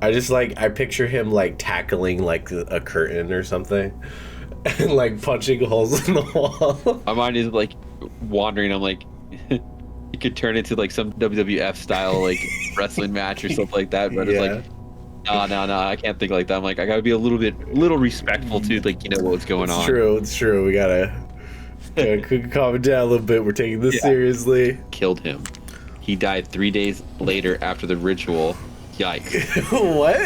I picture him like tackling like a curtain or something, and like punching holes in the wall. My mind is like wandering. I'm like, it could turn into like some WWF style like wrestling match or something like that. But it's Yeah. like, no, I can't think like that. I'm like, I gotta be a little respectful to like what's going on. It's true. We gotta calm it down a little bit. We're taking this seriously. Killed him. He died 3 days later after the ritual. Yikes. What?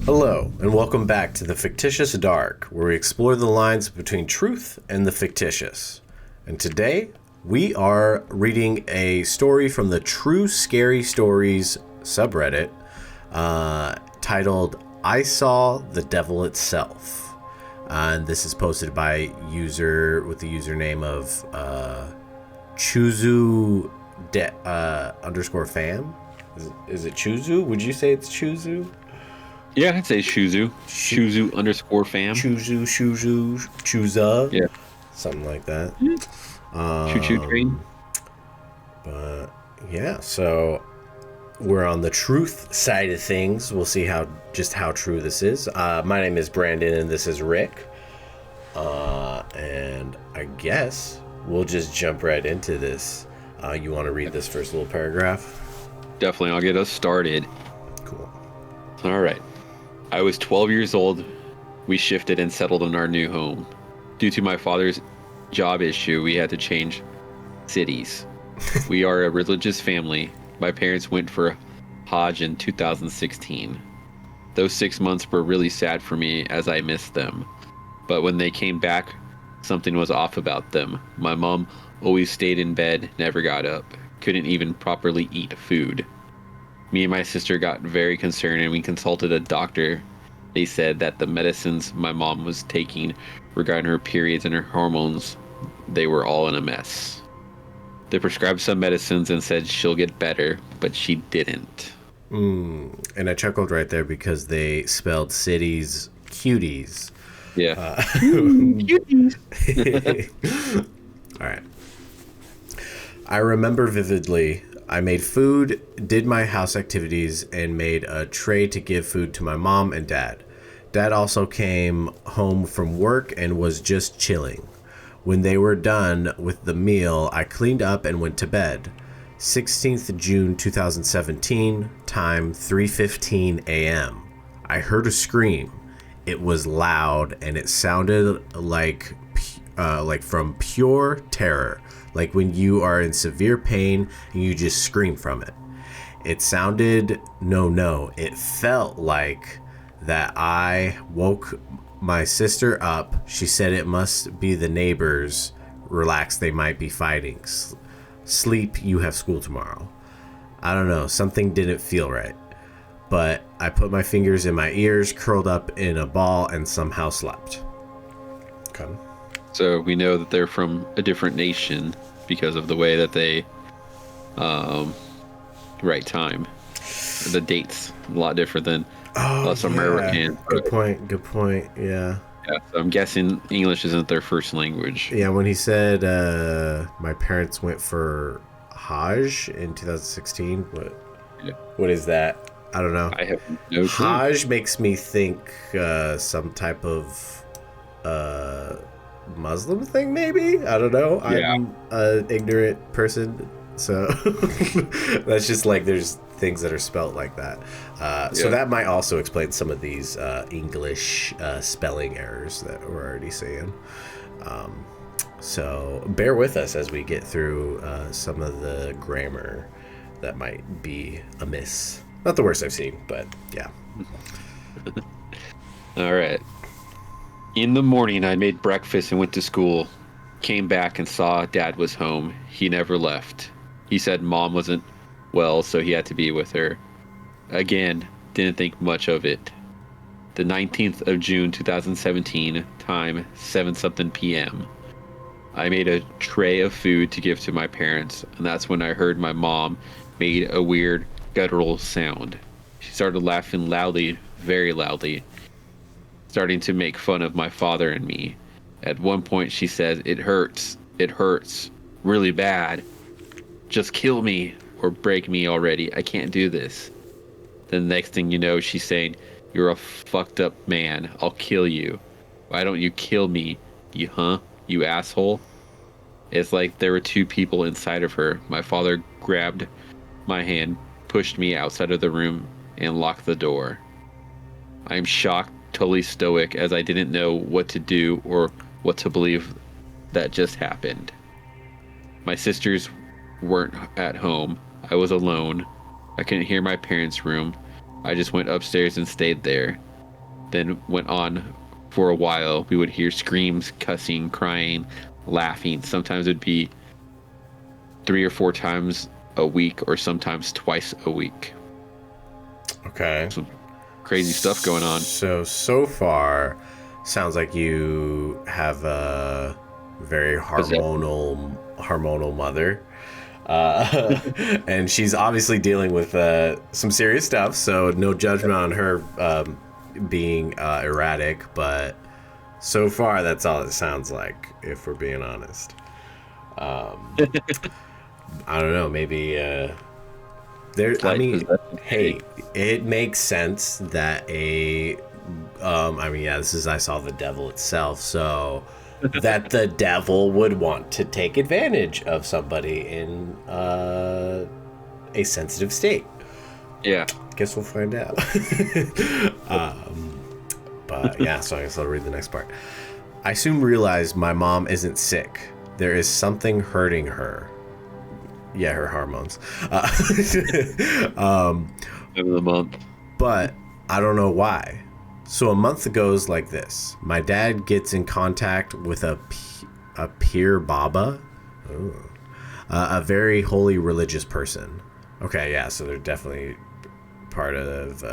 Hello, and welcome back to The Fictitious Dark, where we explore the lines between truth and the fictitious. And today, we are reading a story from the True Scary Stories subreddit, titled I Saw the Devil Itself. And this is posted by user with the username of Chuzu underscore fam. Is it Chuzu? Would you say it's Chuzu? Yeah, I'd say Shuzu. Shuzu underscore fam. Chuza. Yeah. Something like that. Choo-choo train. But yeah, so we're on the truth side of things. We'll see how true this is. My name is Brandon and this is Rick. And I guess we'll just jump right into this. You want to read this first little paragraph? Definitely, I'll get us started. Cool. All right. I was 12 years old. We shifted and settled in our new home. Due to my father's job issue, we had to change cities. We are a religious family. My parents went for Hajj in 2016. Those 6 months were really sad for me as I missed them. But when they came back, something was off about them. My mom always stayed in bed, never got up, couldn't even properly eat food. Me and my sister got very concerned and we consulted a doctor. They said that the medicines my mom was taking regarding her periods and her hormones, they were all in a mess. They prescribed some medicines and said she'll get better, but she didn't. And I chuckled right there because they spelled cities cuties. Yeah. Cuties. All right. I remember vividly, I made food, did my house activities, and made a tray to give food to my mom and dad. Dad also came home from work and was just chilling. When they were done with the meal, I cleaned up and went to bed. 16th June 2017, time 3:15 a.m. I heard a scream. It was loud and it sounded like from pure terror. Like when you are in severe pain and you just scream from it. It sounded, it felt like that I woke my sister up. She said it must be the neighbors. Relax, they might be fighting. Sleep, you have school tomorrow. I don't know, something didn't feel right. But I put my fingers in my ears, curled up in a ball, and somehow slept. Okay. So we know that they're from a different nation because of the way that they write time. The dates a lot different than us Americans. Good point. Yeah. Yeah, so I'm guessing English isn't their first language. Yeah, when he said my parents went for Hajj in 2016, what is that? I don't know. I have no clue. Hajj makes me think some type of Muslim thing, maybe? I don't know. Yeah. I'm an ignorant person, so that's just like there's things that are spelt like that. So that might also explain some of these English spelling errors that we're already seeing. So bear with us as we get through some of the grammar that might be amiss. Not the worst I've seen, but yeah. All right. In the morning, I made breakfast and went to school. Came back and saw Dad was home. He never left. He said Mom wasn't well, so he had to be with her. Again, didn't think much of it. The 19th of June, 2017, time 7-something p.m. I made a tray of food to give to my parents, and that's when I heard my mom made a weird guttural sound. She started laughing loudly, very loudly. starting to make fun of my father and me. At one point, she says, "It hurts. It hurts really bad. Just kill me or break me already. I can't do this." Then the next thing you know, she's saying, "You're a fucked up man. I'll kill you. Why don't you kill me? You asshole." It's like there were two people inside of her. My father grabbed my hand, pushed me outside of the room, and locked the door. I'm shocked, totally stoic, as I didn't know what to do or what to believe that just happened. My sisters weren't at home. I was alone. I couldn't hear my parents' room. I just went upstairs and stayed there. Then went on for a while. We would hear screams, cussing, crying, laughing. Sometimes it'd be 3 or 4 times a week, or sometimes twice a week. Okay. Some crazy stuff going on. So far, sounds like you have a very hormonal mother. And she's obviously dealing with some serious stuff, so no judgment on her being erratic, but so far that's all it sounds like, if we're being honest. I don't know, maybe hey, it makes sense that I saw the devil itself, so that the devil would want to take advantage of somebody in a sensitive state. Yeah. Guess we'll find out. But yeah, so I guess I'll read the next part. I soon realized my mom isn't sick. There is something hurting her. Yeah, her hormones. Of the month. But I don't know why. So a month goes like this. My dad gets in contact with a Pir Baba, a very holy religious person. Okay, yeah, so they're definitely part of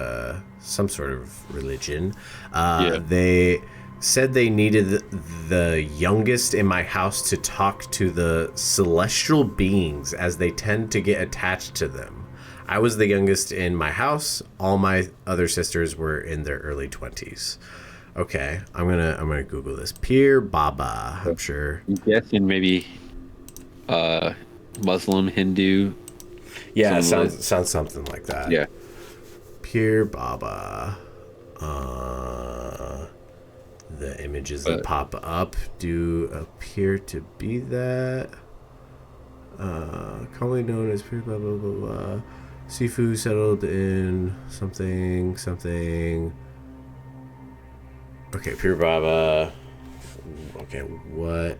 some sort of religion. They said they needed the youngest in my house to talk to the celestial beings, as they tend to get attached to them. I was the youngest in my house. All my other sisters were in their early 20s. Okay, I'm gonna Google this. Pir Baba. I'm sure. I'm guessing maybe Muslim, Hindu. Yeah, sounds something like that. Yeah. Pir Baba. The images that pop up do appear to be that. Commonly known as Pir Baba, blah, blah, blah. Sifu settled in something. Okay, Pir Baba. Okay, what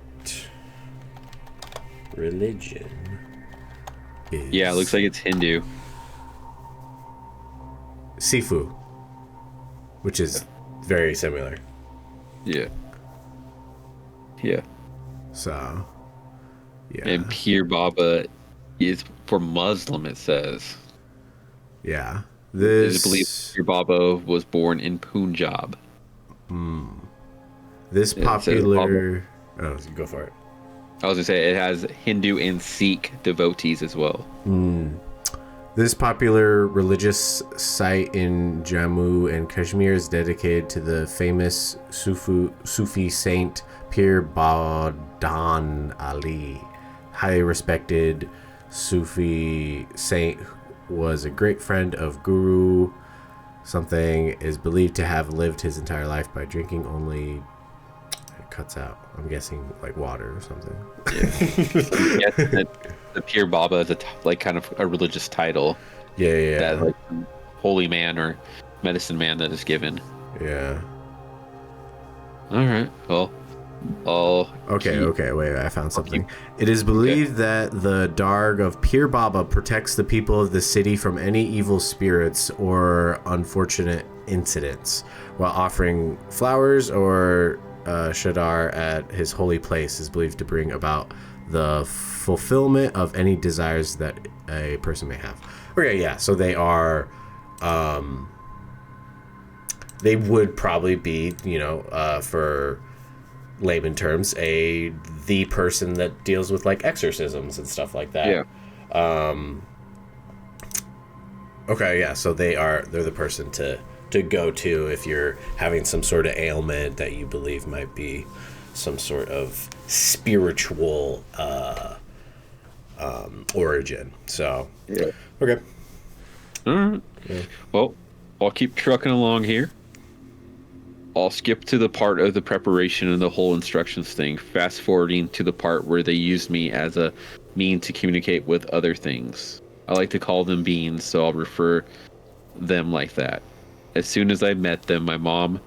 religion is... Yeah, it looks like it's Hindu. Sifu, which is very similar. Yeah. Yeah. So, yeah. And Pir Baba is for Muslim, it says. Yeah. It is believed Pir Baba was born in Punjab. This popular... Oh, go for it. I was going to say, it has Hindu and Sikh devotees as well. This popular religious site in Jammu and Kashmir is dedicated to the famous Sufi saint Pir Badan Ali. Highly respected Sufi saint, was a great friend of Guru. Something is believed to have lived his entire life by drinking only... It cuts out. I'm guessing like water or something. Yeah. The Pir Baba is kind of a religious title. Yeah. That like holy man or medicine man that is given. Yeah. All right. Well, Okay, wait, I found something. It is believed that the Darg of Pir Baba protects the people of the city from any evil spirits or unfortunate incidents, while offering flowers or shadar at his holy place is believed to bring about the fulfillment of any desires that a person may have. Okay, yeah, so they are... they would probably be, for... layman terms, the person that deals with like exorcisms and stuff like that. Yeah. Okay, yeah, so they're the person to to go to if you're having some sort of ailment that you believe might be some sort of spiritual origin. So, Yeah. okay. All right. Yeah. Well, I'll keep trucking along here. I'll skip to the part of the preparation and the whole instructions thing, fast forwarding to the part where they used me as a mean to communicate with other things. I like to call them beings, so I'll refer them like that. As soon as I met them, my mom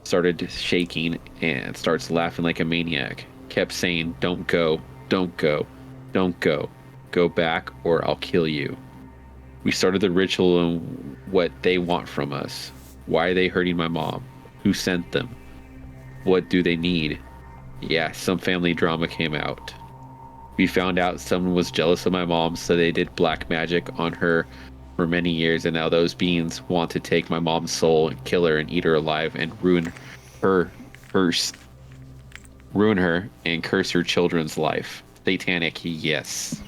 started shaking and starts laughing like a maniac. Kept saying, "Don't go, don't go, don't go. Go back or I'll kill you." We started the ritual and what they want from us. Why are they hurting my mom? Who sent them? What do they need? Yeah, some family drama came out. We found out someone was jealous of my mom, so they did black magic on her for many years, and now those beings want to take my mom's soul and kill her and eat her alive and her, curse, ruin her and curse her children's life. Satanic, yes.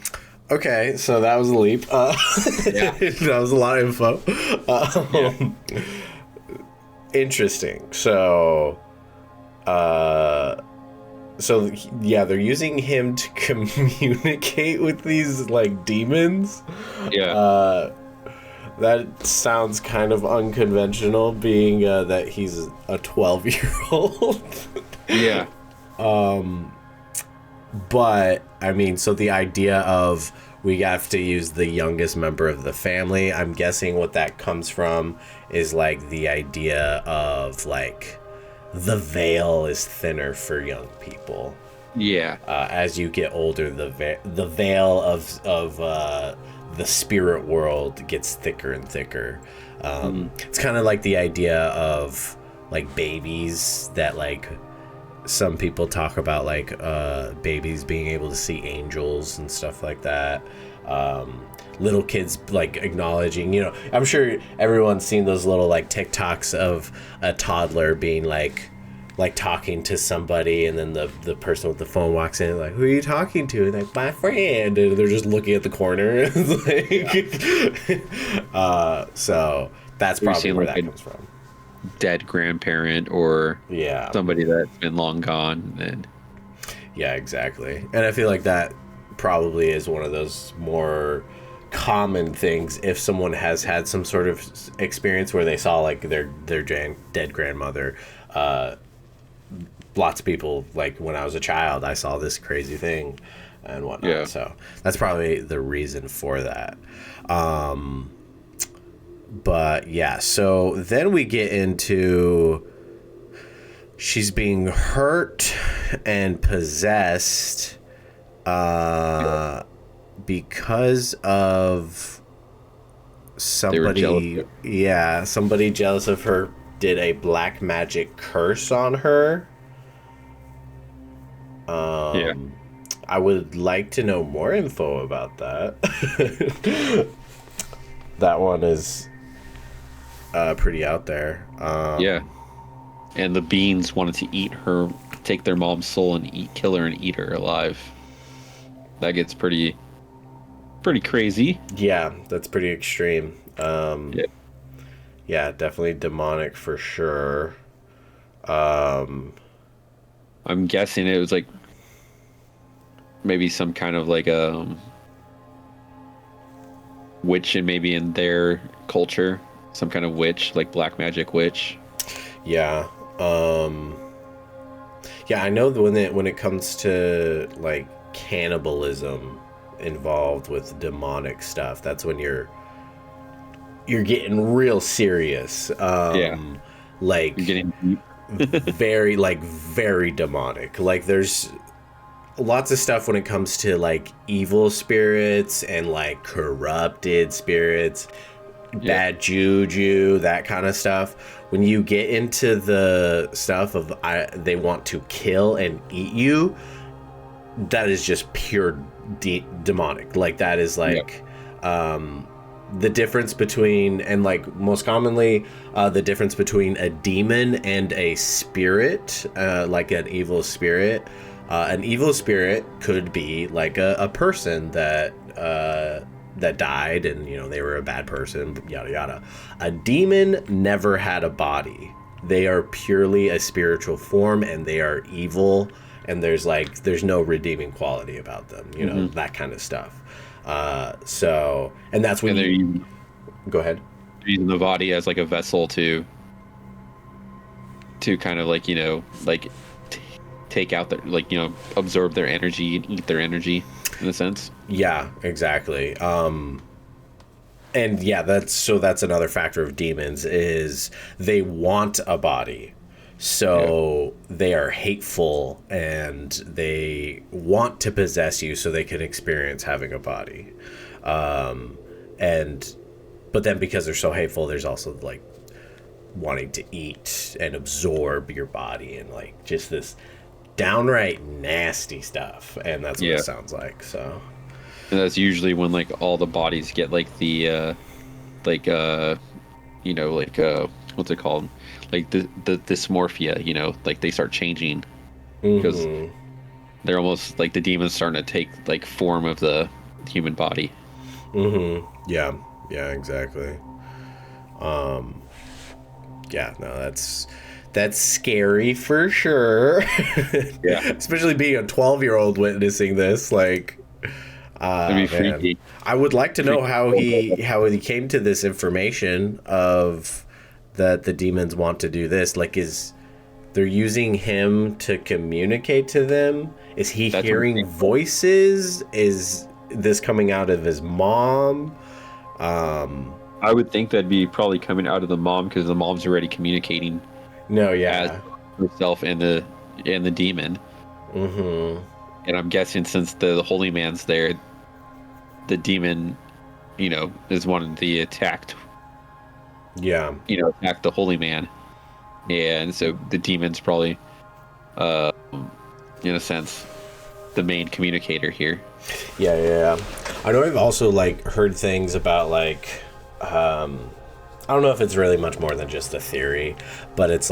Okay, so that was a leap. Yeah. That was a lot of info. Interesting. So, yeah, they're using him to communicate with these like demons. Yeah. That sounds kind of unconventional, being that he's a 12-year-old. Yeah. But I mean, so the idea of we have to use the youngest member of the family, I'm guessing what that comes from is like the idea of like the veil is thinner for young people. Yeah. As you get older, the veil of the spirit world gets thicker and thicker. It's kind of like the idea of like babies that like some people talk about, like babies being able to see angels and stuff like that. Little kids like acknowledging, I'm sure everyone's seen those little like TikToks of a toddler being like talking to somebody, and then the person with the phone walks in like, "Who are you talking to?" And like, "My friend," and they're just looking at the corner. So that's probably where that comes from. Dead grandparent or Yeah, somebody that's been long gone. And yeah, exactly. And I feel like that probably is one of those more common things if someone has had some sort of experience where they saw like their dead grandmother. Lots of people, like when I was a child, I saw this crazy thing and whatnot. Yeah. So that's probably the reason for that. But yeah, so then we get into she's being hurt and possessed because of somebody. Yeah, somebody jealous of her did a black magic curse on her. Yeah. I would like to know more info about that. That one is pretty out there. Yeah. And the beings wanted to eat her, take their mom's soul and kill her and eat her alive. That gets pretty crazy. Yeah, that's pretty extreme. Yeah. Yeah, definitely demonic for sure. I'm guessing it was like maybe some kind of like a witch, and maybe in their culture, some kind of witch, like black magic witch. Yeah. Yeah, I know that when it comes to like cannibalism involved with demonic stuff, that's when you're getting real serious. Yeah. Like You're getting deep. very demonic. Like there's lots of stuff when it comes to like evil spirits and like corrupted spirits, bad juju, that kind of stuff. When you get into the stuff of they want to kill and eat you, that is just pure demonic. Like that is like the difference between, and like most commonly the difference between a demon and a spirit, like an evil spirit. An evil spirit could be like a person that that died, and they were a bad person, yada yada. A demon never had a body. They are purely a spiritual form, and they are evil, and there's no redeeming quality about them, that kind of stuff. And that's when go ahead. They're using the body as like a vessel to kind of like take out their absorb their energy and eat their energy in a sense. Yeah, exactly. And yeah, that's another factor of demons is they want a body. So they are hateful and they want to possess you so they can experience having a body. But then because they're so hateful, there's also like wanting to eat and absorb your body and like just this downright nasty stuff. And that's what it sounds like. So. And that's usually when like all the bodies get like the what's it called, like the dysmorphia, like they start changing because they're almost like the demons starting to take like form of the human body. Yeah exactly. That's scary for sure. Especially being a 12-year-old witnessing this, like that'd be freaky. I would like to know how he came to this information of that the demons want to do this. Like, they're using him to communicate to them? Is he hearing voices? Is this coming out of his mom? I would think that'd be probably coming out of the mom because the mom's already communicating. As herself and the demon. And I'm guessing since the holy man's there, the demon, is wanting to attack the holy man. And so the demon's probably, in a sense, the main communicator here. Yeah. I know I've also heard things about I don't know if it's really much more than just a theory, but it's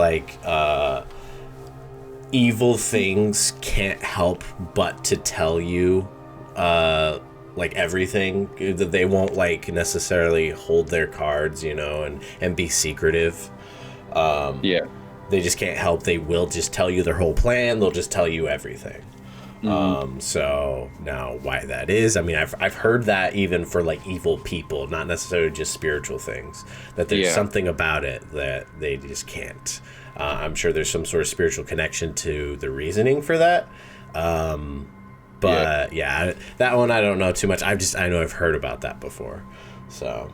evil things can't help but to tell you everything. They won't necessarily hold their cards, and be secretive. They just can't help. They will just tell you their whole plan. They'll just tell you everything. So now why that is, I mean, I've heard that even for evil people, not necessarily just spiritual things, that there's something about it that they just can't. I'm sure there's some sort of spiritual connection to the reasoning for that. But that one I don't know too much. I know I've heard about that before. So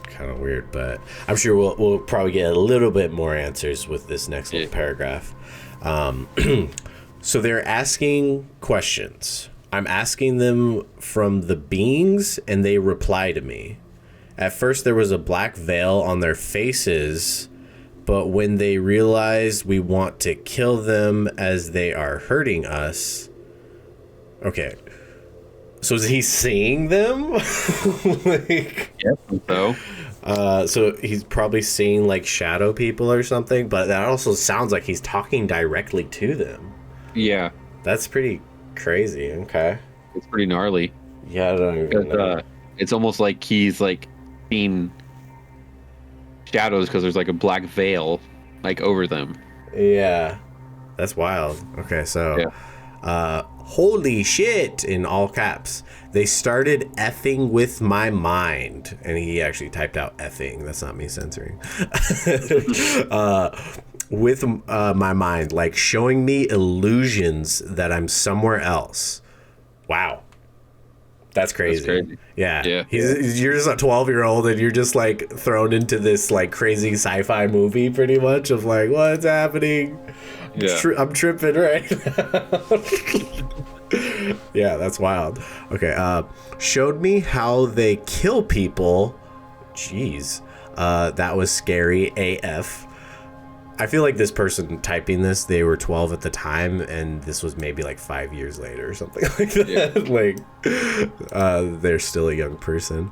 kind of weird, but I'm sure we'll probably get a little bit more answers with this next little paragraph. So they're asking questions. I'm asking them from the beings, and they reply to me. At first, there was a black veil on their faces, but when they realized we want to kill them as they are hurting us... Okay. So is he seeing them? So. So he's probably seeing, shadow people or something, but that also sounds like he's talking directly to them. Yeah. That's pretty crazy. Okay. It's pretty gnarly. Yeah, I don't even know. It's almost like he's seeing shadows because there's a black veil over them. Yeah. That's wild. Okay, so holy shit, in all caps. They started effing with my mind. And he actually typed out effing. That's not me censoring. With my mind, showing me illusions that I'm somewhere else. Wow. That's crazy. Yeah. You're just a 12-year-old and you're just thrown into this crazy sci-fi movie pretty much of what's happening. I'm tripping right now. Yeah, that's wild. Okay, showed me how they kill people. Jeez. That was scary AF. I feel like this person typing this, they were 12 at the time, and this was maybe 5 years later or something like that. They're still a young person.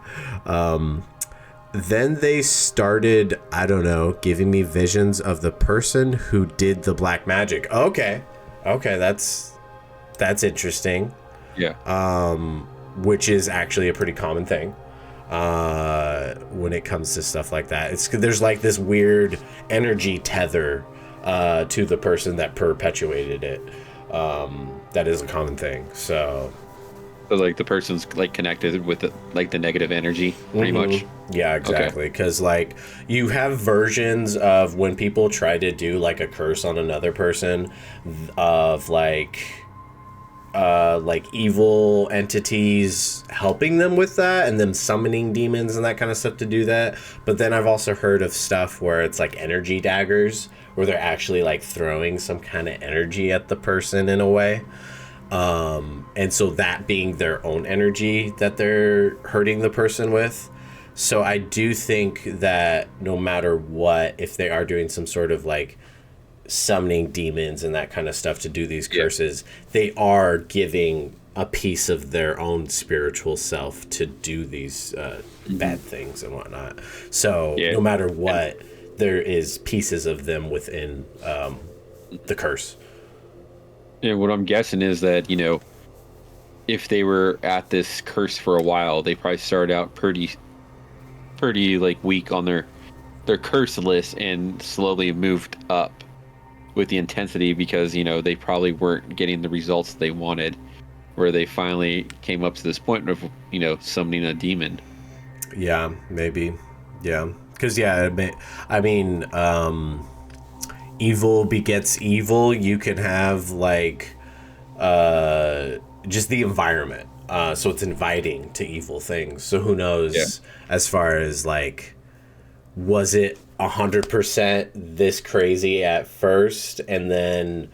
Then they started, I don't know, giving me visions of the person who did the black magic. Okay, that's interesting. Yeah. which is actually a pretty common thing when it comes to stuff like that. There's like this weird energy tether to the person that perpetuated it. That is a common thing. So like the person's like connected with like the negative energy, pretty much. Yeah, exactly. Because like you have versions of when people try to do like a curse on another person, of like evil entities helping them with that, and them summoning demons and that kind of stuff to do that. But then I've also heard of stuff where it's like energy daggers, where they're actually like throwing some kind of energy at the person in a way. And so that being their own energy that they're hurting the person with. So I do think that no matter what, if they are doing some sort of like summoning demons and that kind of stuff to do these curses, they are giving a piece of their own spiritual self to do these bad things and whatnot. So no matter what, there is pieces of them within the curse. Yeah, what I'm guessing is that, if they were at this curse for a while, they probably started out pretty like weak on their curse list and slowly moved up with the intensity because, they probably weren't getting the results they wanted, where they finally came up to this point of, summoning a demon. Yeah, maybe. Yeah. Because, I mean, evil begets evil. You can have like just the environment, so it's inviting to evil things. So who knows as far as like, was it 100% this crazy at first and then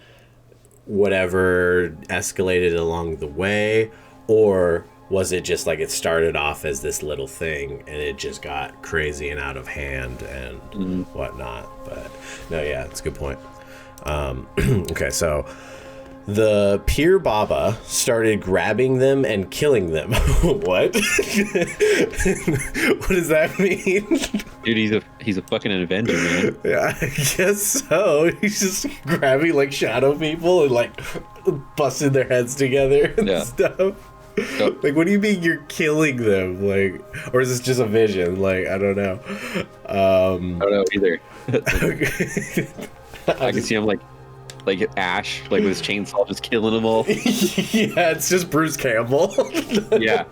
whatever escalated along the way, or was it just like it started off as this little thing and it just got crazy and out of hand and whatnot? But no, it's a good point. Okay, so the Pir Baba started grabbing them and killing them. What? What does that mean? Dude, he's a fucking Avenger, man. Yeah, I guess so. He's just grabbing like shadow people and like busting their heads together and stuff. Yep. Like, what do you mean you're killing them? Like, or is this just a vision? Like, I don't know. I don't know either. I can see him like Ash, like with his chainsaw, just killing them all. Yeah, it's just Bruce Campbell. Yeah.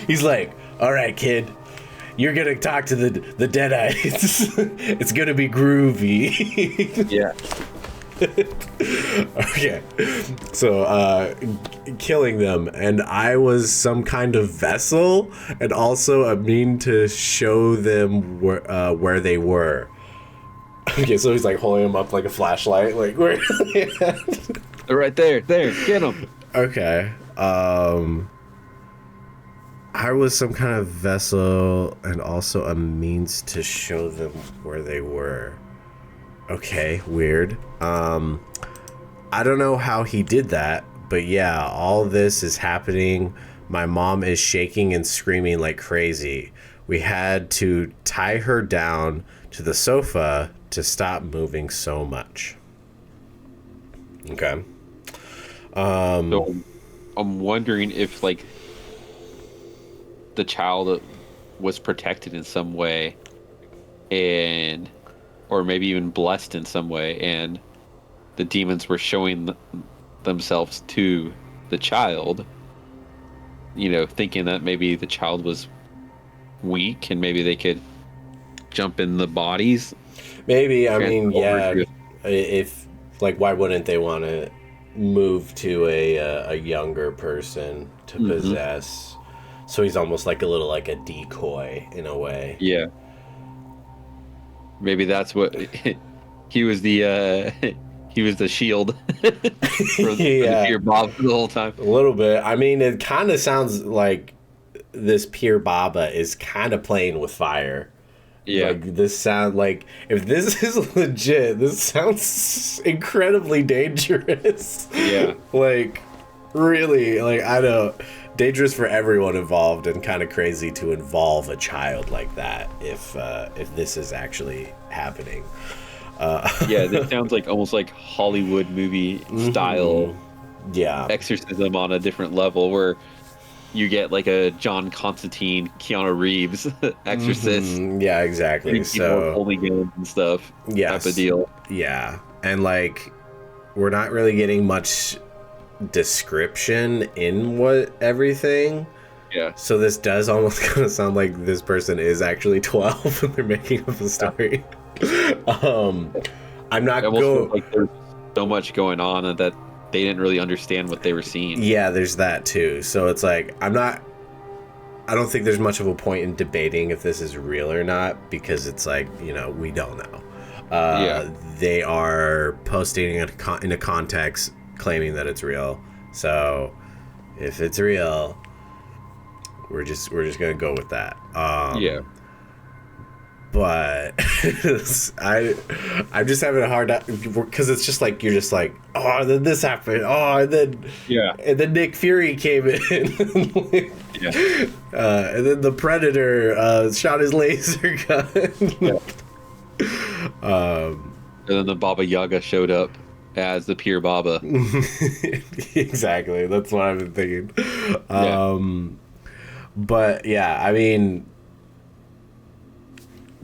He's like, all right, kid, you're gonna talk to the Deadites. It's gonna be groovy. Yeah. Okay. So, killing them, and I was some kind of vessel, and also a mean to show them where they were. Okay, so he's like holding them up like a flashlight, like where? They're right there, get them. Okay. I was some kind of vessel and also a means to show them where they were. Okay, weird. I don't know how he did that, but yeah, all this is happening. My mom is shaking and screaming like crazy. We had to tie her down to the sofa to stop moving so much. Okay. So I'm wondering if like the child was protected in some way, or maybe even blessed in some way, and the demons were showing themselves to the child, thinking that maybe the child was weak and maybe they could jump in the bodies. Maybe. I mean, yeah, if like, why wouldn't they want to move to a younger person to possess? So he's almost like a decoy in a way. Yeah. Maybe that's what he was the shield for the Pir Baba the whole time. A little bit. I mean, it kind of sounds like this Pir Baba is kind of playing with fire. Yeah. Like, this sound like, if this is legit, this sounds incredibly dangerous. Yeah. Like, really, like, I don't... Dangerous for everyone involved, and kind of crazy to involve a child like that if this is actually happening. Yeah, this sounds like almost like Hollywood movie style. Yeah. Exorcism on a different level, where you get like a John Constantine, Keanu Reeves Exorcist, Yeah, exactly. So holy guns and stuff, yes, type of deal. yeah, and like we're not really getting much description in what everything. Yeah, So this does almost kind of sound like this person is actually 12 and they're making up a story. um, I'm not it almost feels go. like there's so much going on and that they didn't really understand what they were seeing. Yeah, there's that too. So it's like I'm not. I don't think there's much of a point in debating if this is real or not because it's like we don't know. Yeah. They are posting it in a context claiming that it's real. So if it's real, we're just gonna go with that. Yeah. But I'm just having a hard time because it's just like you're just like, oh, then this happened, oh, and then Nick Fury came in, Yeah. and then the Predator shot his laser gun. Yeah. And then the Baba Yaga showed up as the Pure Baba. Exactly, that's what I've been thinking. But yeah, I mean,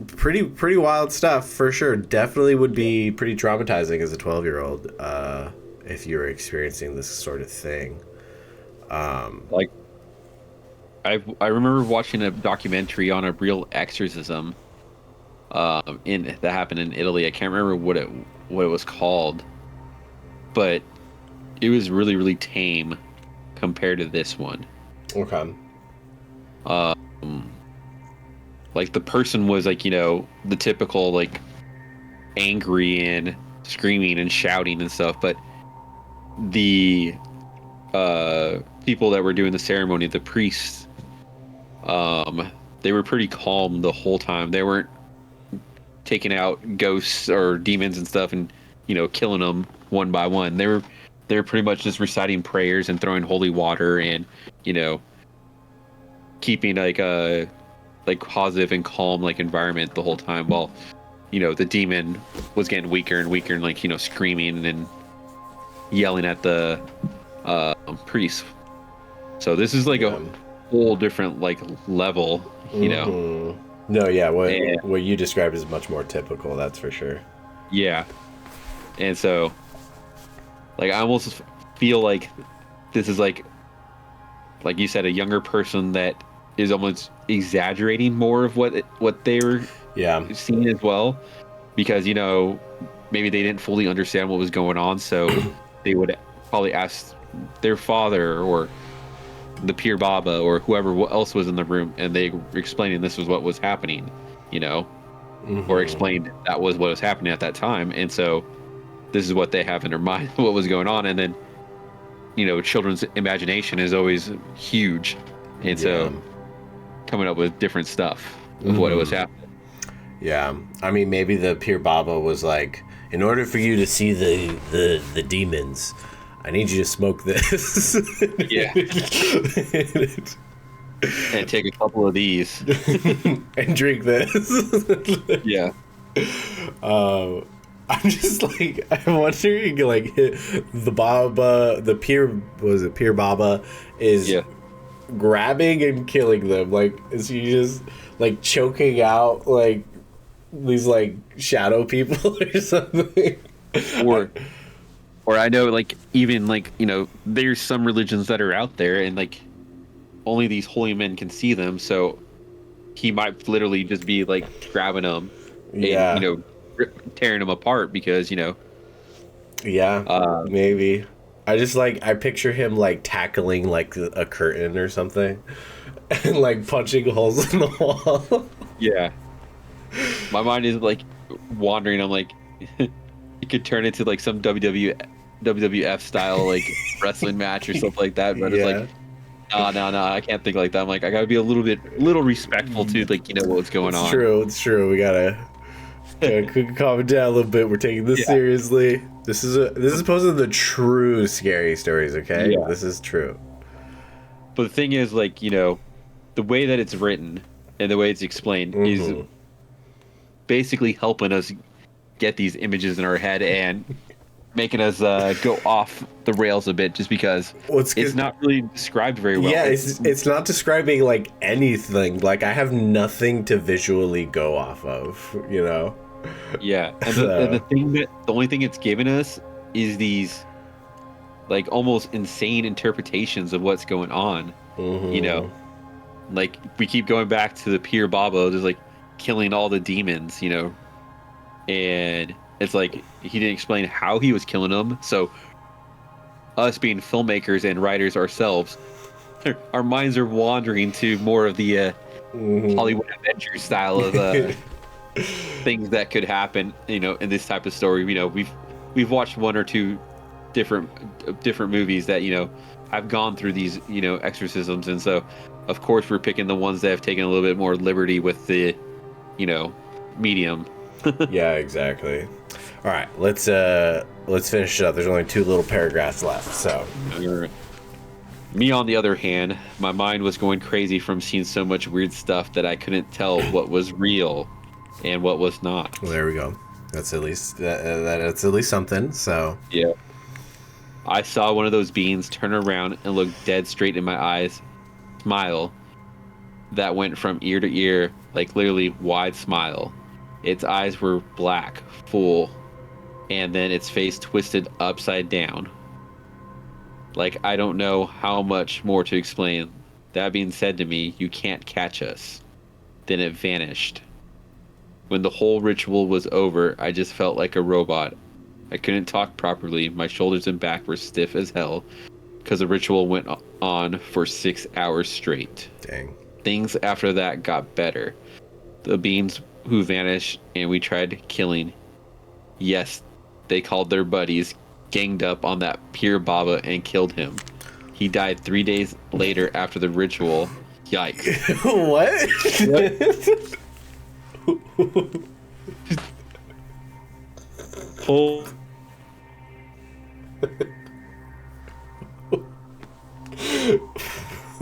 pretty wild stuff for sure. Definitely would be pretty traumatizing as a 12-year-old if you were experiencing this sort of thing. Like, I remember watching a documentary on a real exorcism that happened in Italy. I can't remember what it was called, but it was really, really tame compared to this one. Okay. Like the person was like, the typical like angry and screaming and shouting and stuff, but the people that were doing the ceremony, the priests, they were pretty calm the whole time. They weren't taking out ghosts or demons and stuff and killing them one by one. They were pretty much just reciting prayers and throwing holy water and keeping like a positive and calm like environment the whole time while the demon was getting weaker and weaker and like screaming and yelling at the priest. So this is like a whole different like level, No, yeah, what you described is much more typical, that's for sure. Yeah. And so like I almost feel like this is like you said, a younger person that is almost exaggerating more of what they were seeing as well, because maybe they didn't fully understand what was going on, so they would probably ask their father or the Pir Baba or whoever else was in the room, and they were explaining this was what was happening, or explained that was what was happening at that time, and so this is what they have in their mind, what was going on, and then children's imagination is always huge, and so coming up with different stuff of what it was happening. Yeah, I mean, maybe the Pir Baba was like, in order for you to see the demons, I need you to smoke this. Yeah. And take a couple of these. And drink this. Yeah. I'm just like, I'm wondering, like, the Pir Baba is grabbing and killing them. Like, is he just, like, choking out, like, these, like, shadow people or something? Or I know, like, even, like, there's some religions that are out there, and, like, only these holy men can see them, so he might literally just be, like, grabbing them and, tearing them apart because, maybe. I just, like, I picture him, like, tackling, like, a curtain or something and, like, punching holes in the wall. Yeah. My mind is, like, wandering. I'm like, it could turn into, like, some WWF style, like, wrestling match or something like that, but it's like, no, I can't think like that. I'm like, I gotta be a little respectful to, like, what's going on. It's true. We gotta calm it down a little bit. We're taking this seriously. This is supposed to be the true scary stories, okay? Yeah. This is true. But the thing is, like, the way that it's written and the way it's explained is basically helping us get these images in our head and making us go off the rails a bit, just because it's not really described very well. Yeah, it's not describing like anything. Like I have nothing to visually go off of, you know. Yeah, and the only thing it's given us is these like almost insane interpretations of what's going on. You know, like we keep going back to the Pir Baba, just like killing all the demons, you know, and it's like he didn't explain how he was killing them. So us being filmmakers and writers ourselves, our minds are wandering to more of the Hollywood Avengers style of things that could happen, you know, in this type of story. You know, we've watched one or two different movies that, you know, have gone through these, you know, exorcisms, and so of course we're picking the ones that have taken a little bit more liberty with the, you know, medium. Yeah, exactly. All right, let's finish it up. There's only 2 little paragraphs left. So me, on the other hand, my mind was going crazy from seeing so much weird stuff that I couldn't tell what was real and what was not. Well, there we go. That's at least that's at least something. So yeah, I saw one of those beings turn around and look dead straight in my eyes, smile that went from ear to ear, like literally wide smile. Its eyes were black, full, and then its face twisted upside down. Like, I don't know how much more to explain. That being said to me, you can't catch us. Then it vanished. When the whole ritual was over, I just felt like a robot. I couldn't talk properly. My shoulders and back were stiff as hell because the ritual went on for 6 hours straight. Dang. Things after that got better. The beings who vanished and we tried killing. Yes, they called their buddies, ganged up on that Pir Baba and killed him. He died 3 days later after the ritual. Yikes. What? Oh.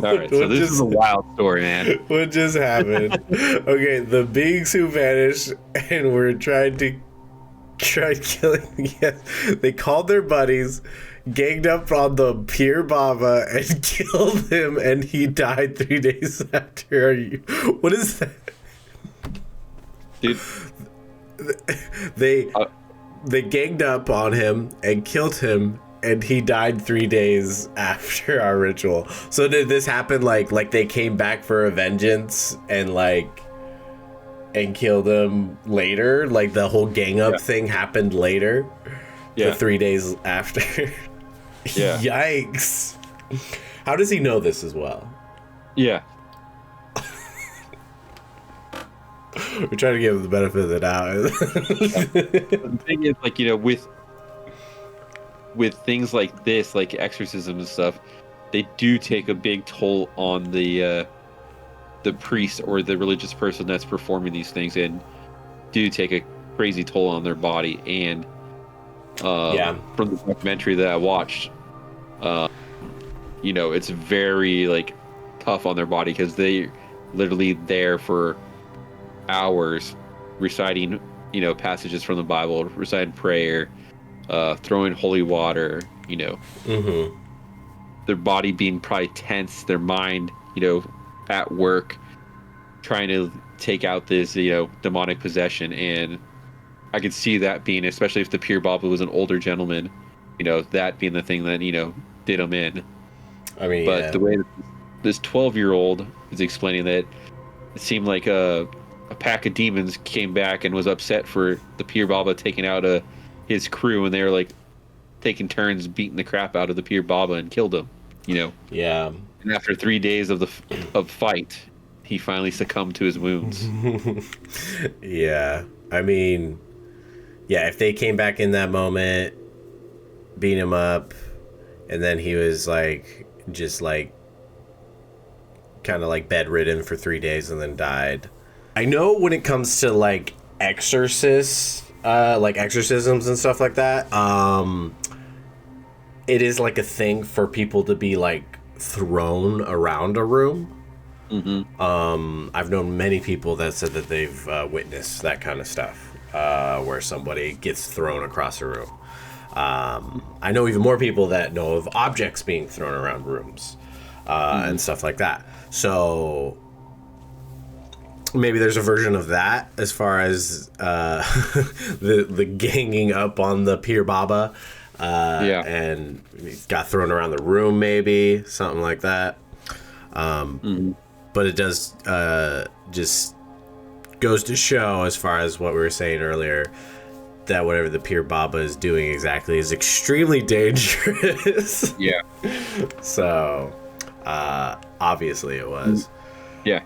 Alright, so this is a wild story, man. What just happened? Okay, the beings who vanished and were tried killing. Yes, they called their buddies, ganged up on the Pir Baba and killed him, and he died 3 days after. What is that? Dude, they ganged up on him and killed him, and he died 3 days after our ritual. So did this happen like they came back for a vengeance and killed him later? Like the whole gang up thing happened later? Yeah. The 3 days after? Yeah. Yikes. How does he know this as well? Yeah. We're trying to give him the benefit of the doubt. The thing is, like, you know, with things like this, like exorcism and stuff, they do take a big toll on the priest or the religious person that's performing these things, and do take a crazy toll on their body. And from the documentary that I watched, you know, it's very like tough on their body because they literally there for hours reciting, you know, passages from the Bible, reciting prayer, throwing holy water, you know, their body being probably tense, their mind, you know, at work, trying to take out this, you know, demonic possession. And I could see that being, especially if the Pir Baba was an older gentleman, you know, that being the thing that, you know, did him in. I mean, but the way this 12-year-old is explaining that, it seemed like a pack of demons came back and was upset for the Pir Baba taking out his crew, and they were like taking turns beating the crap out of the Pir Baba and killed him, you know. Yeah. And after 3 days of fight, he finally succumbed to his wounds. Yeah. I mean, yeah, if they came back in that moment, beat him up, and then he was like just like kind of like bedridden for 3 days and then died. I know when it comes to like exorcists, like exorcisms and stuff like that, it is like a thing for people to be like thrown around a room. I've known many people that said that they've witnessed that kind of stuff, where somebody gets thrown across a room. I know even more people that know of objects being thrown around rooms and stuff like that. So maybe there's a version of that as far as the ganging up on the Pir Baba and it got thrown around the room, maybe something like that. But it does just goes to show, as far as what we were saying earlier, that whatever the Pir Baba is doing exactly is extremely dangerous. Yeah. So obviously it was. Yeah.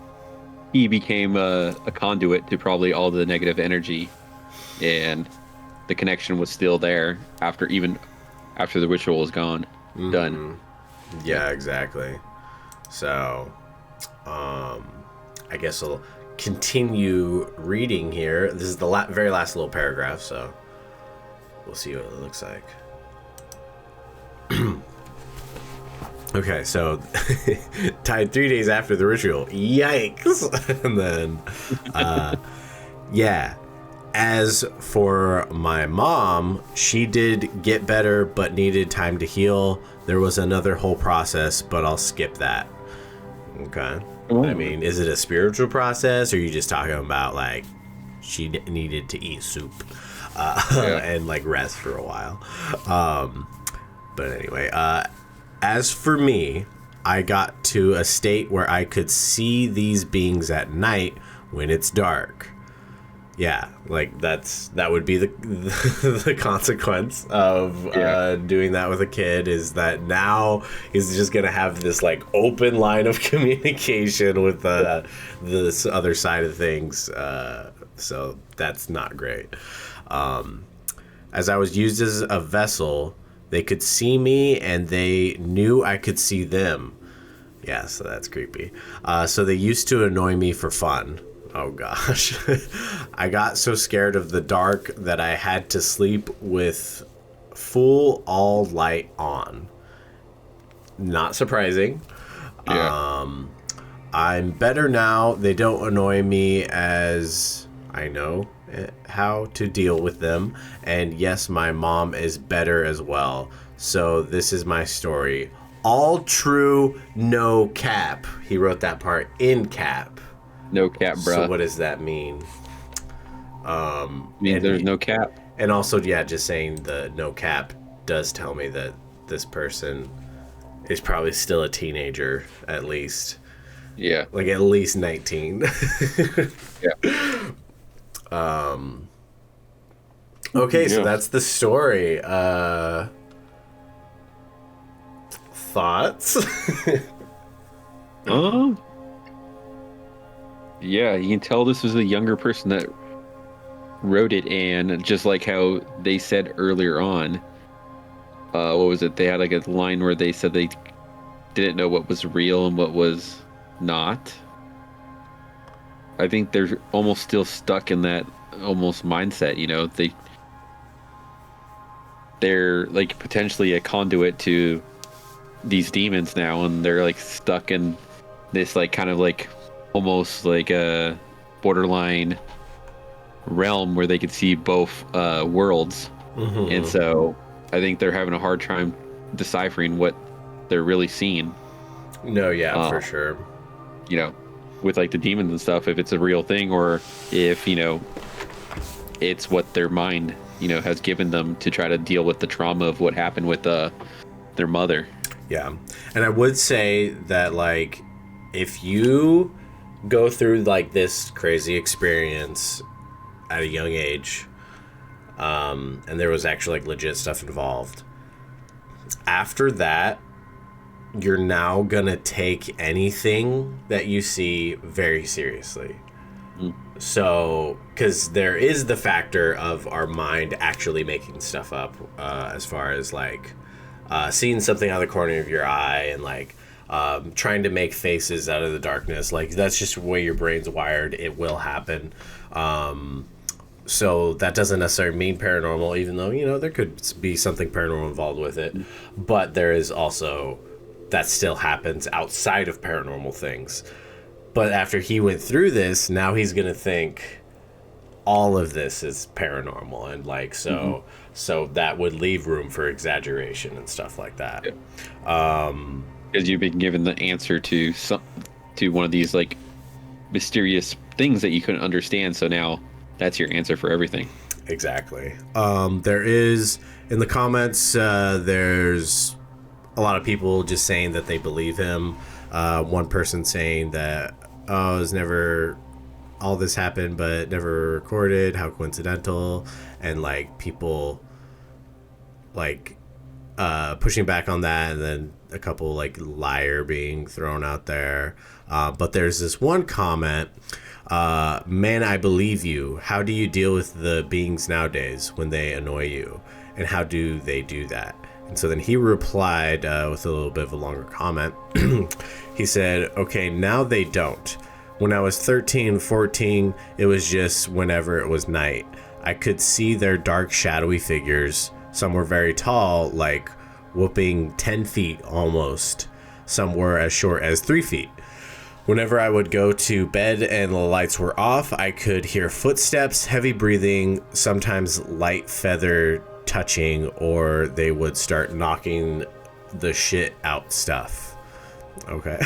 He became a conduit to probably all the negative energy, and the connection was still there after the ritual was gone. Done. Yeah, exactly. So I guess I'll continue reading here. This is the very last little paragraph, so we'll see what it looks like. Okay, so tied 3 days after the ritual. Yikes! And then, yeah. As for my mom, she did get better, but needed time to heal. There was another whole process, but I'll skip that. Okay. Oh. I mean, is it a spiritual process, or are you just talking about, like, she needed to eat soup and, like, rest for a while? But anyway, as for me, I got to a state where I could see these beings at night when it's dark. Yeah, like that would be the consequence of doing that with a kid, is that now he's just gonna have this like open line of communication with this other side of things. So that's not great. As I was used as a vessel, they could see me and they knew I could see them. Yeah, so that's creepy. So they used to annoy me for fun. Oh gosh. I got so scared of the dark that I had to sleep with full all light on. Not surprising. Yeah. I'm better now. They don't annoy me, as I know how to deal with them. And yes, my mom is better as well. So this is my story. All true, no cap. He wrote that part in cap. No cap, bruh. So what does that mean? Means there's no cap. And also, yeah, just saying the no cap does tell me that this person is probably still a teenager, at least. Yeah. Like at least 19. Yeah. Okay, so that's the story. Thoughts? Yeah, you can tell this was a younger person that wrote it, and just like how they said earlier on, what was it? They had like a line where they said they didn't know what was real and what was not. I think they're almost still stuck in that almost mindset, you know. They're like potentially a conduit to these demons now, and they're like stuck in this like kind of like almost like a borderline realm where they could see both worlds. And so I think they're having a hard time deciphering what they're really seeing. No, yeah, for sure. You know, with like the demons and stuff, if it's a real thing or if, you know, it's what their mind, you know, has given them to try to deal with the trauma of what happened with their mother. Yeah. And I would say that, like, if you go through like this crazy experience at a young age, and there was actually like legit stuff involved, after that you're now gonna take anything that you see very seriously. So because there is the factor of our mind actually making stuff up, as far as like seeing something out of the corner of your eye and like trying to make faces out of the darkness. Like, that's just the way your brain's wired. It will happen. So that doesn't necessarily mean paranormal, even though, you know, there could be something paranormal involved with it. But there is also, that still happens outside of paranormal things. But after he went through this, now he's going to think all of this is paranormal. And like, so So that would leave room for exaggeration and stuff like that. Yeah. Because you've been given the answer to one of these like mysterious things that you couldn't understand. So now that's your answer for everything. Exactly. There is in the comments. There's a lot of people just saying that they believe him. One person saying that, oh, it was never all this happened, but never recorded. How coincidental. And like people like pushing back on that, and then a couple like liar being thrown out there. But there's this one comment. Man, I believe you. How do you deal with the beings nowadays when they annoy you? And how do they do that? And so then he replied with a little bit of a longer comment. He said, okay, now they don't. When I was 13, 14, it was just whenever it was night. I could see their dark, shadowy figures. Some were very tall, like whooping 10 feet almost. Some were as short as 3 feet. Whenever I would go to bed and the lights were off, I could hear footsteps, heavy breathing, sometimes light feather touching, or they would start knocking the shit out stuff. Okay.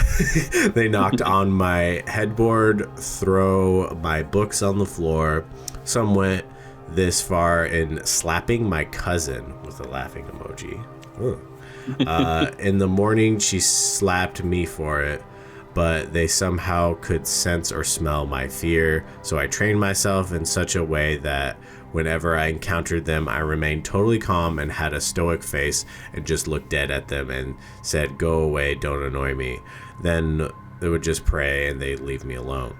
They knocked on my headboard, throw my books on the floor. Some went this far in slapping my cousin with a laughing emoji. In the morning, she slapped me for it, but they somehow could sense or smell my fear, so I trained myself in such a way that whenever I encountered them, I remained totally calm and had a stoic face and just looked dead at them and said, go away, don't annoy me. Then they would just pray and they'd leave me alone.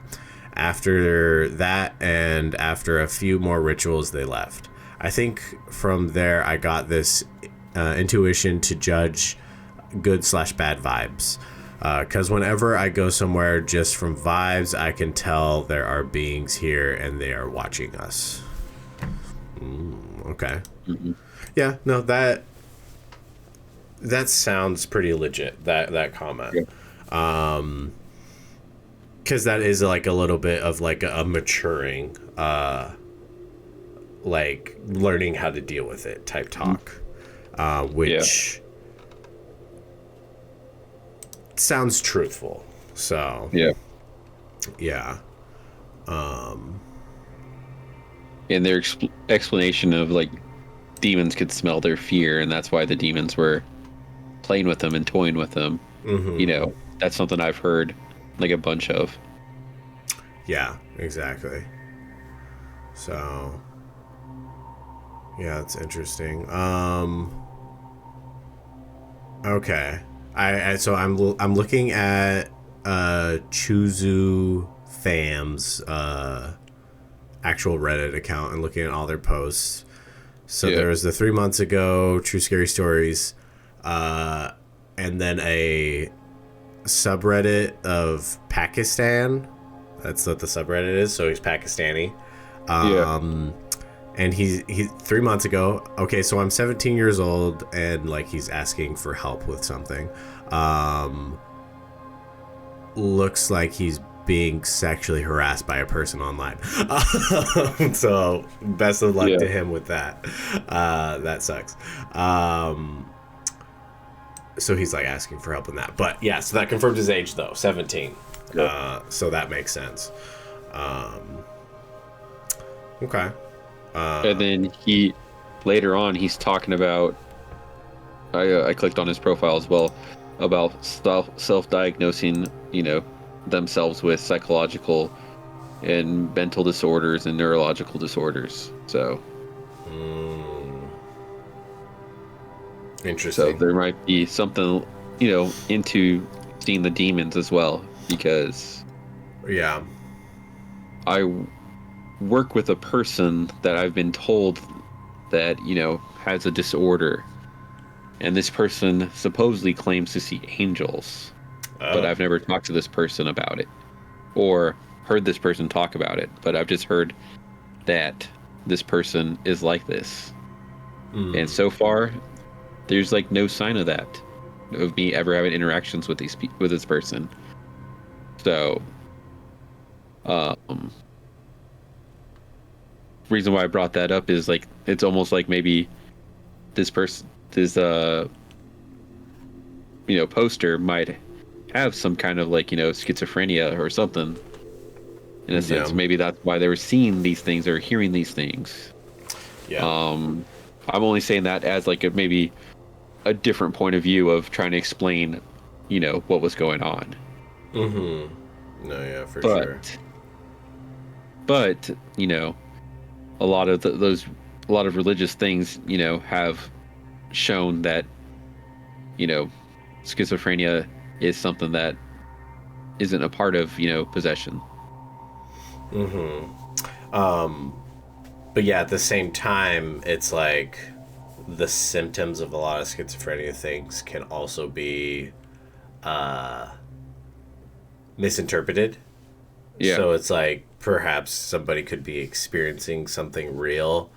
After that, and after a few more rituals, they left. I think from there I got this intuition to judge good/bad vibes. Because whenever I go somewhere just from vibes, I can tell there are beings here and they are watching us. Okay. Mm-hmm. Yeah, no, that sounds pretty legit, that comment. Yeah. Because that is like a little bit of like a maturing, like learning how to deal with it type talk, which sounds truthful. So yeah. And their explanation of like demons could smell their fear, and that's why the demons were playing with them and toying with them. Mm-hmm. You know, that's something I've heard like a bunch of. Yeah, exactly. So yeah, it's interesting. Okay. So I'm looking at Chuzu Fam's actual Reddit account and looking at all their posts. So there was the 3 months ago True Scary Stories, and then a subreddit of Pakistan. That's what the subreddit is. So he's Pakistani. And he 3 months ago. Okay, so I'm 17 years old, and like he's asking for help with something. Looks like he's being sexually harassed by a person online. So best of luck to him with that. That sucks. So he's like asking for help in that. But yeah, so that confirms his age though, 17. So that makes sense. Okay. And then later on he's talking about, I clicked on his profile as well, about self-diagnosing, themselves with psychological and mental disorders and neurological disorders. So interesting. So there might be something, into seeing the demons as well, because I work with a person that I've been told that, has a disorder, and this person supposedly claims to see angels. But I've never talked to this person about it or heard this person talk about it. But I've just heard that this person is like this. And so far, there's like no sign of that, of me ever having interactions with this person. So, reason why I brought that up is like, it's almost like maybe this poster might have some kind of like, schizophrenia or something. In a sense, maybe that's why they were seeing these things or hearing these things. Yeah. I'm only saying that as like maybe a different point of view of trying to explain, what was going on. Mm-hmm. No, yeah, for sure. But a lot of a lot of religious things, have shown that, schizophrenia is something that isn't a part of, possession. But yeah, at the same time, it's like the symptoms of a lot of schizophrenia things can also be misinterpreted. Yeah. So it's like perhaps somebody could be experiencing something real,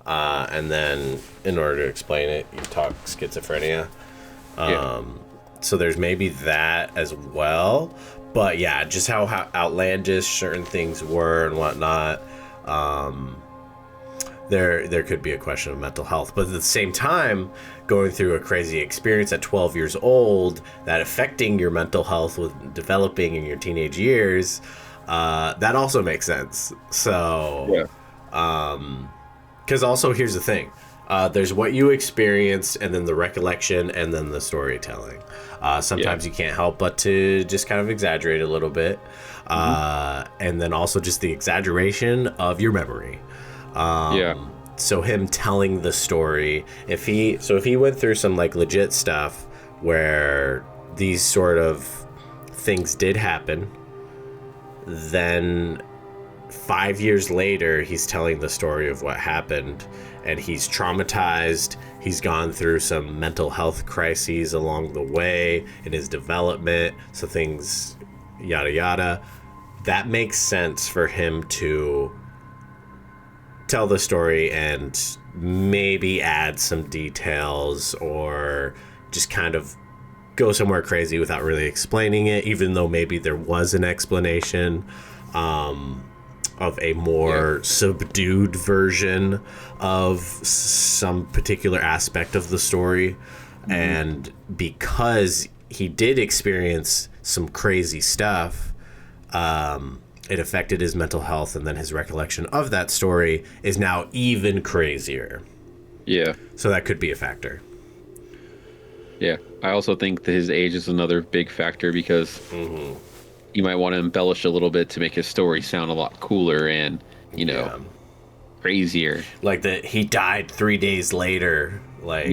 and then in order to explain it, you talk schizophrenia. So there's maybe that as well. But yeah, just how outlandish certain things were and whatnot. There could be a question of mental health, but at the same time, going through a crazy experience at 12 years old, that affecting your mental health with developing in your teenage years, that also makes sense. So, because also here's the thing. There's what you experienced, and then the recollection, and then the storytelling. Sometimes you can't help but to just kind of exaggerate a little bit. And then also just the exaggeration of your memory. So him telling the story, if he went through some like legit stuff where these sort of things did happen, then 5 years later, he's telling the story of what happened, and he's traumatized. He's gone through some mental health crises along the way in his development. So things, yada, yada. That makes sense for him to tell the story and maybe add some details or just kind of go somewhere crazy without really explaining it, even though maybe there was an explanation. Of a more subdued version of some particular aspect of the story. And because he did experience some crazy stuff, it affected his mental health, and then his recollection of that story is now even crazier. Yeah. So that could be a factor. Yeah. I also think that his age is another big factor because you might want to embellish a little bit to make his story sound a lot cooler and, crazier. Like that he died 3 days later. Like,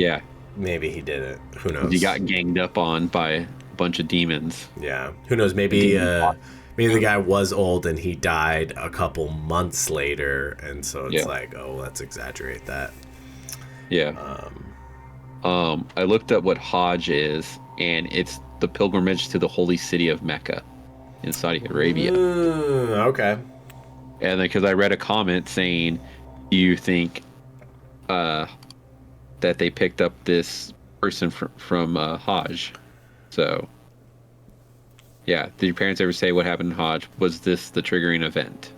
maybe he didn't. Who knows? He got ganged up on by a bunch of demons. Yeah. Who knows? Maybe the guy was old and he died a couple months later. And so it's like, oh, let's exaggerate that. Yeah. I looked up what Hajj is, and it's the pilgrimage to the holy city of Mecca in Saudi Arabia. Okay. And because I read a comment saying, do you think that they picked up this person from Hajj? So, yeah. Did your parents ever say what happened in Hajj? Was this the triggering event?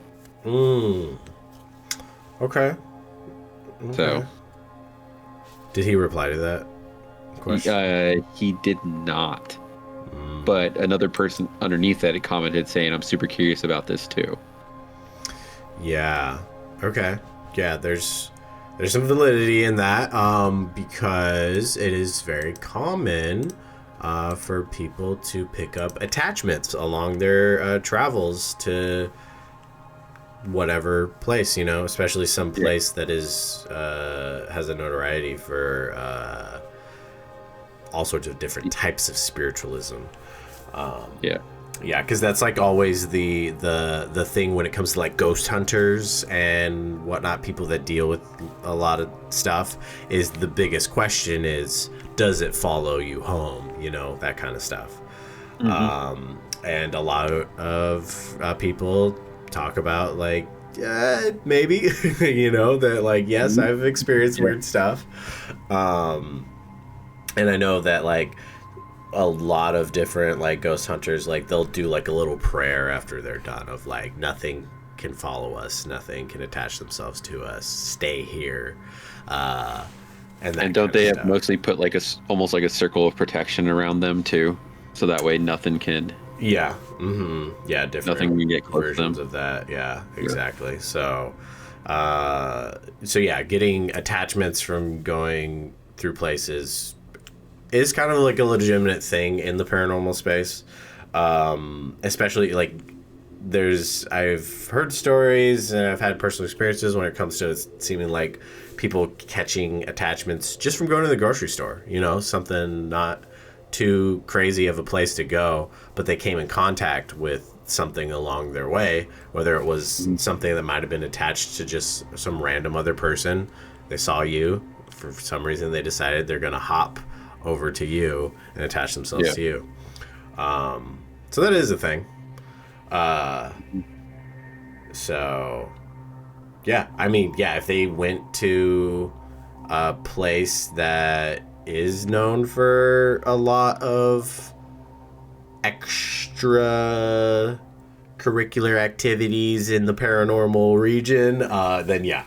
Okay. So. Did he reply to that question? He did not. But another person underneath that had commented saying, I'm super curious about this too. Yeah. Okay. Yeah, there's some validity in that, because it is very common for people to pick up attachments along their travels to whatever place, especially some place that is has a notoriety for all sorts of different types of spiritualism. Because that's like always the thing when it comes to like ghost hunters and whatnot, people that deal with a lot of stuff, is the biggest question is, does it follow you home? That kind of stuff. And a lot of people talk about like, maybe, that like, yes, I've experienced weird stuff. And I know that like a lot of different like ghost hunters, like they'll do like a little prayer after they're done of like, nothing can follow us, nothing can attach themselves to us, stay here. and that And don't kind of they have stuff. mostly put like almost like a circle of protection around them too, so that way nothing can Yeah. Yeah, nothing different can get close to versions them. of that. Yeah, Yeah. exactly. So yeah, getting attachments from going through places is kind of like a legitimate thing in the paranormal space. Especially like I've heard stories and I've had personal experiences when it comes to it seeming like people catching attachments just from going to the grocery store, something not too crazy of a place to go, but they came in contact with something along their way, whether it was Mhm. something that might have been attached to just some random other person. They saw you, for some reason they decided they're going to hop over to you and attach themselves Yeah. to you. So that is a thing. So yeah, I mean, yeah, if they went to a place that is known for a lot of extra curricular activities in the paranormal region, then yeah,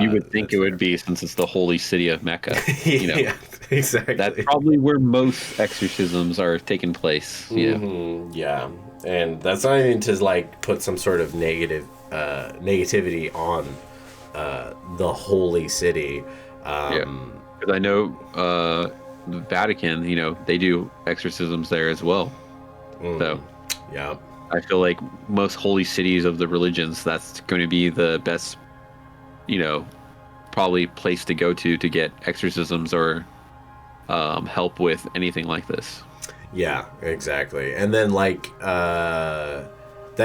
You would think that's it fair. would be, since it's the holy city of Mecca. Yeah, That's exactly. probably where most exorcisms are taking place. Yeah, and that's not even to like put some sort of negativity on the holy city. Yeah. Because I know the Vatican, they do exorcisms there as well. So Yeah, I feel like most holy cities of the religions, that's going to be the best, you know, probably place to go to get exorcisms or help with anything like this. yeah, exactly. And then that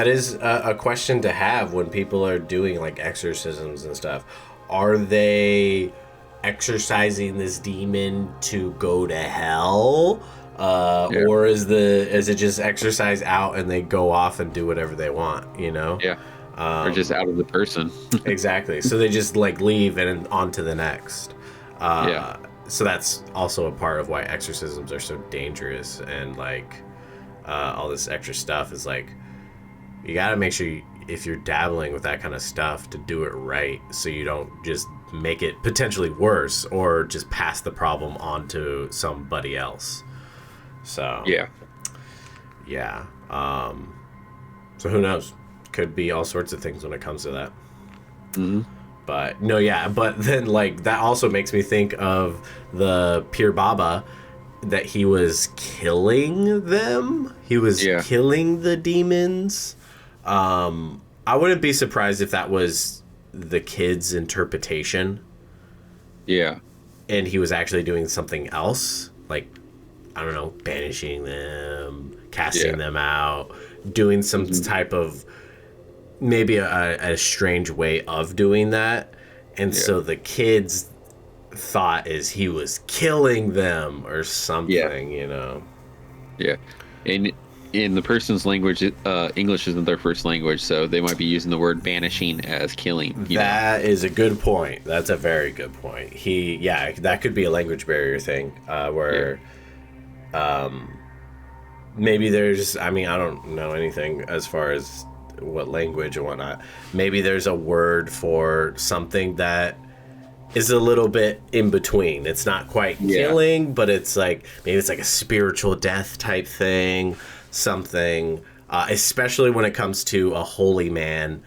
is a question to have when people are doing like exorcisms and stuff. Are they exorcising this demon to go to hell? Yeah. Or is it just exorcise out and they go off and do whatever they want, Yeah. Or just out of the person. Exactly. So they just like leave and on to the next. Yeah. So that's also a part of why exorcisms are so dangerous, and all this extra stuff is like you got to make sure if you're dabbling with that kind of stuff to do it right, so you don't just make it potentially worse or just pass the problem on to somebody else. So Yeah. yeah. So who knows? Could be all sorts of things when it comes to that. Hmm. But no, yeah, but then like that also makes me think of the Pir Baba, that he was killing them. He was Yeah. killing the demons. I wouldn't be surprised if that was the kid's interpretation Yeah. and he was actually doing something else, like I don't know, banishing them, casting Yeah. them out, doing some Hmm. type of maybe a strange way of doing that. And Yeah. so the kids thought is he was killing them or Yeah. something. Yeah. And in the person's language, English isn't their first language, so they might be using the word banishing as killing. That is a good point. That's a very good point. Yeah, that could be a language barrier thing, Yeah. where maybe there's, I mean, I don't know anything as far as what language and whatnot. Maybe there's a word for something that is a little bit in between. It's not quite Yeah. killing, but it's like maybe it's like a spiritual death type thing, something. Especially when it comes to a holy man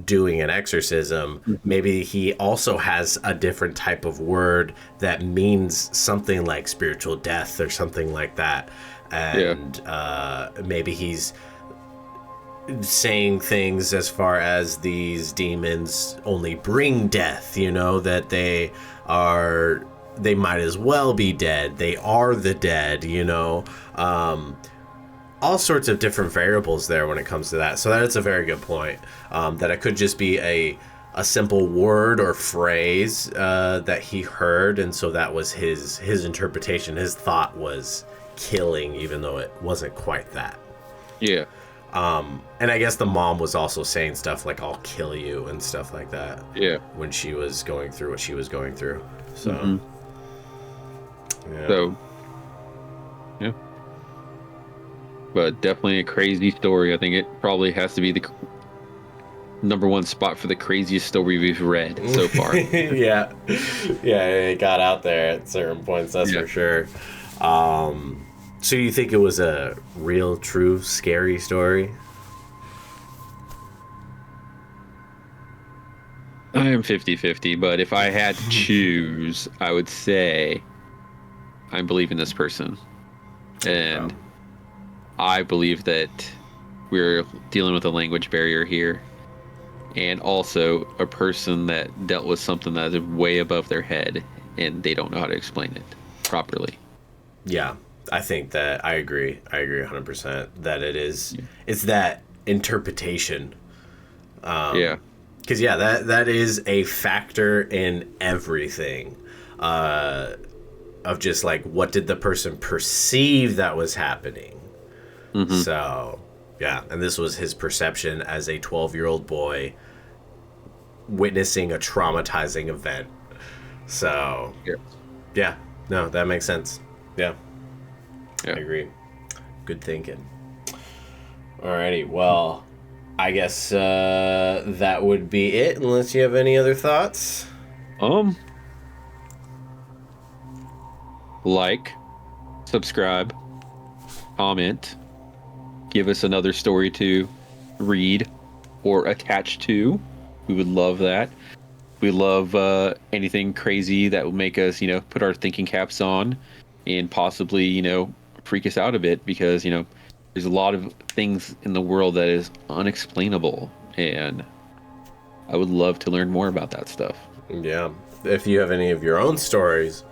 doing an exorcism, Mhm. maybe he also has a different type of word that means something like spiritual death or something like that, Yeah. and maybe he's saying things as far as these demons only bring death, that they might as well be dead. They are the dead. All sorts of different variables there when it comes to that. So that's a very good point. That it could just be a simple word or phrase that he heard, and so that was his interpretation. His thought was killing, even though it wasn't quite that. Yeah. And I guess the mom was also saying stuff like "I'll kill you" and stuff like that Yeah. when she was going through what she was going through. So, Hmm. yeah. So, yeah. But definitely a crazy story. I think it probably has to be #1 spot for the craziest story we've read so far. Yeah, yeah, it got out there at certain points. That's Yeah. for sure. So you think it was a real, true, scary story? I am 50-50, but if I had to choose, I would say I believe in this person. And I believe that we're dealing with a language barrier here. And also a person that dealt with something that is way above their head and they don't know how to explain it properly. Yeah, I think that I agree. I agree 100% that it's that interpretation. Yeah. Because yeah, that is a factor in everything. Of just like, what did the person perceive that was happening? Mm-hmm. So yeah, and this was his perception as a 12-year-old boy witnessing a traumatizing event. So yeah, no, that makes sense. Yeah, I agree. Good thinking. Alrighty, well, I guess that would be it, unless you have any other thoughts. Like, subscribe, comment, give us another story to read or attach to. We would love that. We love anything crazy that will make us, put our thinking caps on and possibly, freak us out a bit, because, there's a lot of things in the world that is unexplainable, and I would love to learn more about that stuff. Yeah. If you have any of your own stories,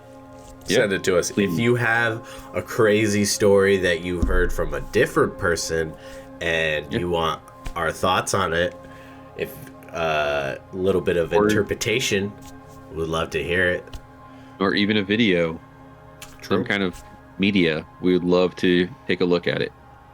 send it to us. Please. If you have a crazy story that you heard from a different person and you want our thoughts on it, if a little bit of interpretation, we'd love to hear it. Or even a video, some kind of media, we would love to take a look at it.